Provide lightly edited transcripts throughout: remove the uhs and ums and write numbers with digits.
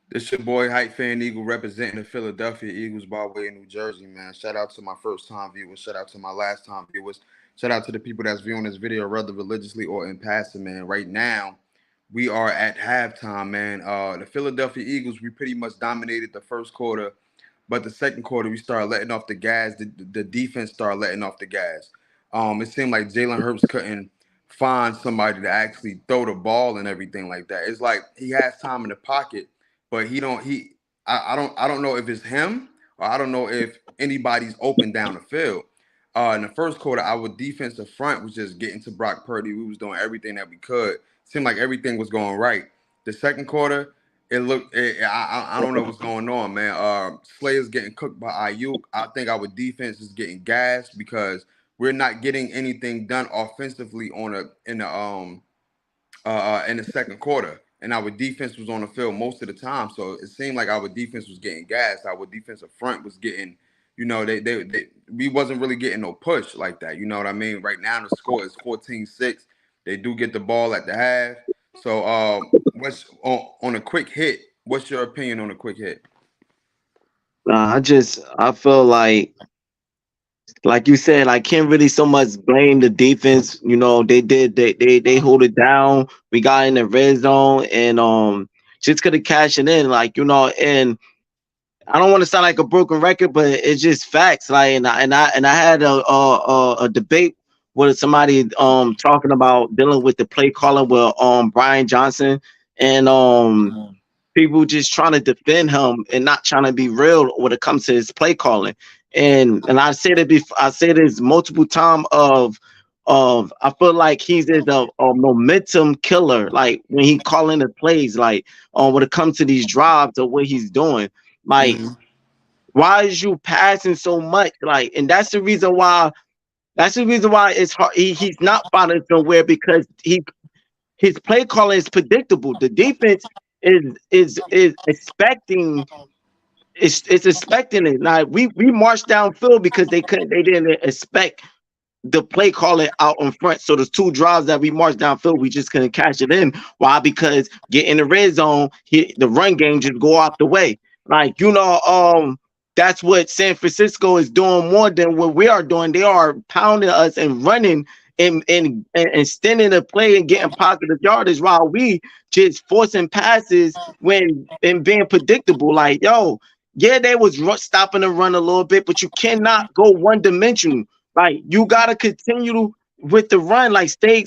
This your boy Hype Fan Eagle representing the Philadelphia Eagles by way of New Jersey, man. Shout out to my first time viewers. Shout out to my last time viewers. Shout out to the people that's viewing this video, rather religiously or in passing, man. Right now, we are at halftime, man. The Philadelphia Eagles, we pretty much dominated the first quarter, but the second quarter we started letting off the gas. The defense started letting off the gas. It seemed like Jalen Hurts couldn't find somebody to actually throw the ball and everything like that. It's like he has time in the pocket, but he don't he I don't know if it's him or I don't know if anybody's open down the field. In the first quarter, our defensive front was just getting to Brock Purdy. We was doing everything that we could. Seemed like everything was going right. The second quarter, I don't know what's going on, man. Slayer's getting cooked by Ayuk. I think our defense is getting gassed because we're not getting anything done offensively in the second quarter, and our defense was on the field most of the time. So it seemed like our defense was getting gassed. Our defensive front was getting, we wasn't really getting no push like that. You know what I mean? Right now the score is 14-6. They do get the ball at the half. So what's on a quick hit? What's your opinion on a quick hit? I feel like you said, I can't really so much blame the defense. You know, they hold it down. We got in the red zone and just could have cashed it in, like, and I don't want to sound like a broken record, but it's just facts. Like, and I had a debate with somebody talking about dealing with the play calling with Brian Johnson and people just trying to defend him and not trying to be real when it comes to his play calling. And I said it before, I said this multiple time of I feel like he's a momentum killer. Like when he calling the plays, like when it comes to these drives or what he's doing, like Mm-hmm. why is you passing so much? Like, and that's the reason why it's hard. He's not finding somewhere because his play calling is predictable. The defense is expecting it's expecting it. Now we marched downfield because they didn't expect the play calling out in front. So the two drives that we marched downfield, we just couldn't catch it in. Why? Because get in the red zone, the run game just go out the way. Like, that's what San Francisco is doing more than what we are doing. They are pounding us and running and extending the play and getting positive yardage while we just forcing passes when and being predictable. Like, yo, yeah, they was stopping the run a little bit, but you cannot go one dimensional. Like, you gotta continue with the run. Like, stay,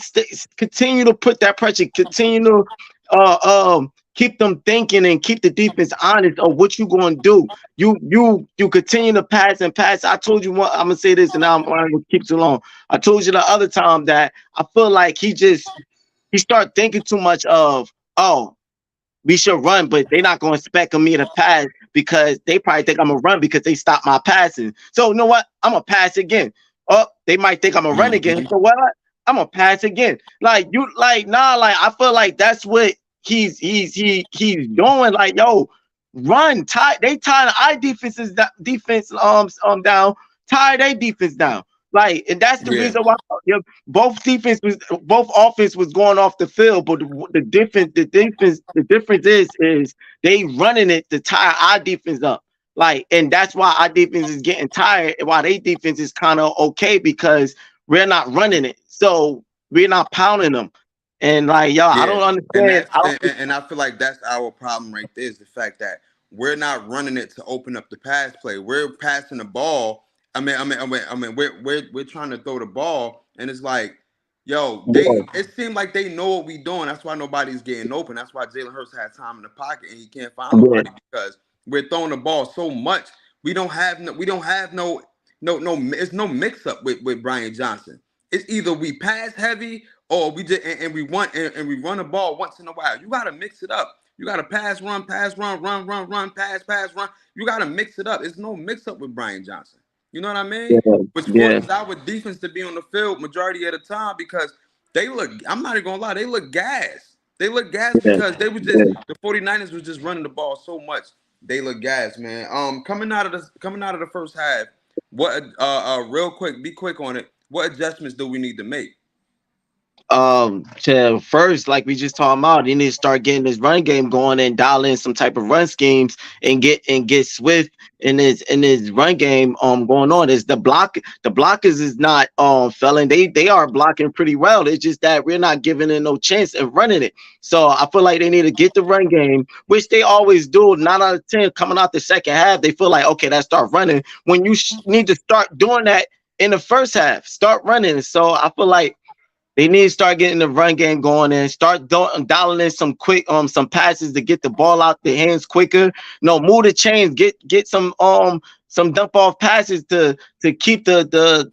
continue to put that pressure. Continue to keep them thinking and keep the defense honest of what you going to do. You continue to pass and pass. I told you what I'm gonna say this, and now I'm gonna keep too long. I told you the other time that I feel like he start thinking too much of, oh, we should run, but they're not going to expect me to pass because they probably think I'm going to run because they stopped my passing. So, you know what? I'm going to pass again. Oh, they might think I'm going to run again. Mm-hmm. So, what? I'm going to pass again. Like, like, I feel like that's what he's doing. Like, yo, run. They tie the eye defense down, tie their defense down. Like, and that's the Yeah. reason why both offense was going off the field, but the difference is they running it to tie our defense up. Like, and that's why our defense is getting tired, and why their defense is kind of okay because we're not running it, so we're not pounding them. And like, yo, I Yeah, don't and understand. that's I don't. and I feel like that's our problem right there is the fact that we're not running it to open up the pass play. We're passing the ball. We're trying to throw the ball, and it's like, yo, Yeah, it seems like they know what we're doing. That's why nobody's getting open. That's why Jalen Hurts had time in the pocket and he can't find yeah, nobody because we're throwing the ball so much. We don't have no. It's no mix up with Brian Johnson. It's either we pass heavy or we just and we want and we run the ball once in a while. You gotta mix it up. You gotta pass, run, pass, run. You gotta mix it up. It's no mix up with Brian Johnson. You know what I mean? yeah, Which yeah, forces our defense to be on the field majority of the time because they look, I'm not even gonna lie, they look gas. They look gas yeah, because they was just yeah. the 49ers was just running the ball so much. They look gas, man. Coming out of the first half, what real quick, be quick on it. What adjustments do we need to make? To first, like we just talking about, they need to start getting this run game going and dial in some type of run schemes and get Swift in his run game going on. Is the blockers is not felling. They are blocking pretty well. It's just that we're not giving it no chance of running it. So I feel like they need to get the run game, which they always do. 9 out of 10 coming out the second half, they feel like, okay, let's start running. When you need to start doing that in the first half, start running. So I feel like they need to start getting the run game going and start dialing in some quick some passes to get the ball out their hands quicker. No, move the chains, get some dump off passes to keep the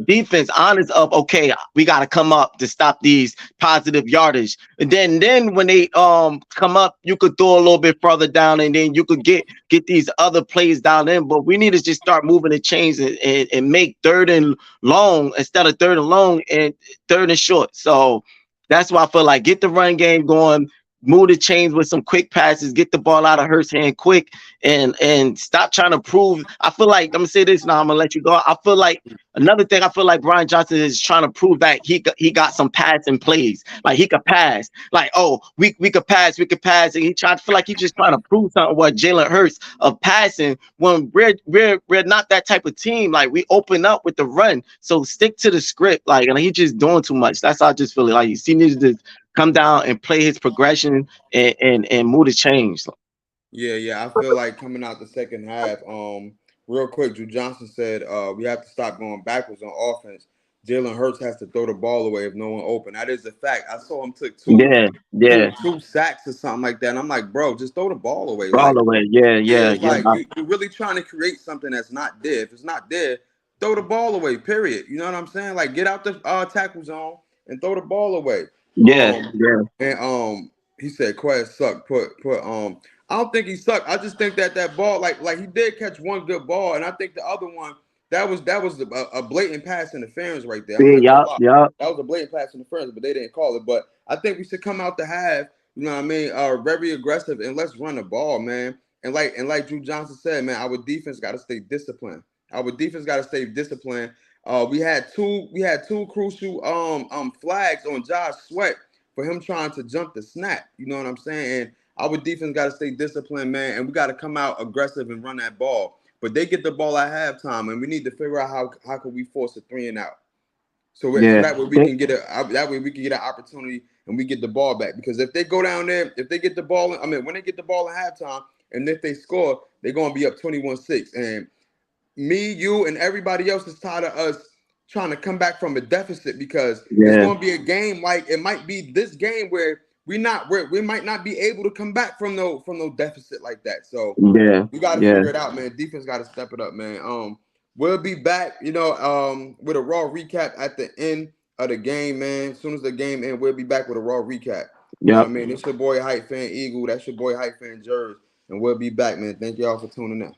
defense honest of, okay, we got to come up to stop these positive yardage. And then when they come up, you could throw a little bit further down and then you could get these other plays down in. But we need to just start moving the chains and make third and long instead of third and long and third and short. So that's why I feel like get the run game going, move the chains with some quick passes, get the ball out of Hurts' hand quick, and stop trying to prove. I feel like, I'm gonna say this now, I'm gonna let you go. I feel like another thing, I feel like Brian Johnson is trying to prove that he got some passing plays. Like he could pass. Like, oh, we could pass, and he tried to feel like he's just trying to prove something what Jalen Hurts of passing when we're not that type of team. Like we open up with the run. So stick to the script. Like, and he's just doing too much. That's how I just feel like he needs to come down and play his progression and move the change. Yeah, I feel like coming out the second half, real quick, Drew Johnson said we have to stop going backwards on offense. Jalen Hurts has to throw the ball away if no one open. That is a fact. I saw him took two sacks or something like that. And I'm like, bro, just throw the ball away. Ball away. Yeah. Like you're really trying to create something that's not there. If it's not there, throw the ball away, period. You know what I'm saying? Like, get out the tackle zone and throw the ball away. Yeah. And he said Quest sucked. I don't think he sucked. I just think that ball, like he did catch one good ball, and I think the other one that was a blatant pass interference right there. Yeah. That was a blatant pass interference, but they didn't call it. But I think we should come out to half, you know what I mean, very aggressive, and let's run the ball, man. And like Drew Johnson said, man, our defense got to stay disciplined. We had two crucial flags on Josh Sweat for him trying to jump the snap. You know what I'm saying? And our defense got to stay disciplined, man, and we got to come out aggressive and run that ball. But they get the ball at halftime, and we need to figure out how can we force a 3 and out. So that way we can get an opportunity and we get the ball back. Because if they go down there, if they get the ball, when they get the ball at halftime, and if they score, they're gonna be up 21-6. And me, you, and everybody else is tired of us trying to come back from a deficit, because it's going to be a game like it might be this game where we might not be able to come back from no deficit like that. So we got to figure it out, man. Defense got to step it up, man. We'll be back, with a Raw recap at the end of the game, man. As soon as the game ends, we'll be back with a Raw recap. You know what I mean? It's your boy Hype Fan Eagle. That's your boy Hype Fan Jers. And we'll be back, man. Thank y'all for tuning in.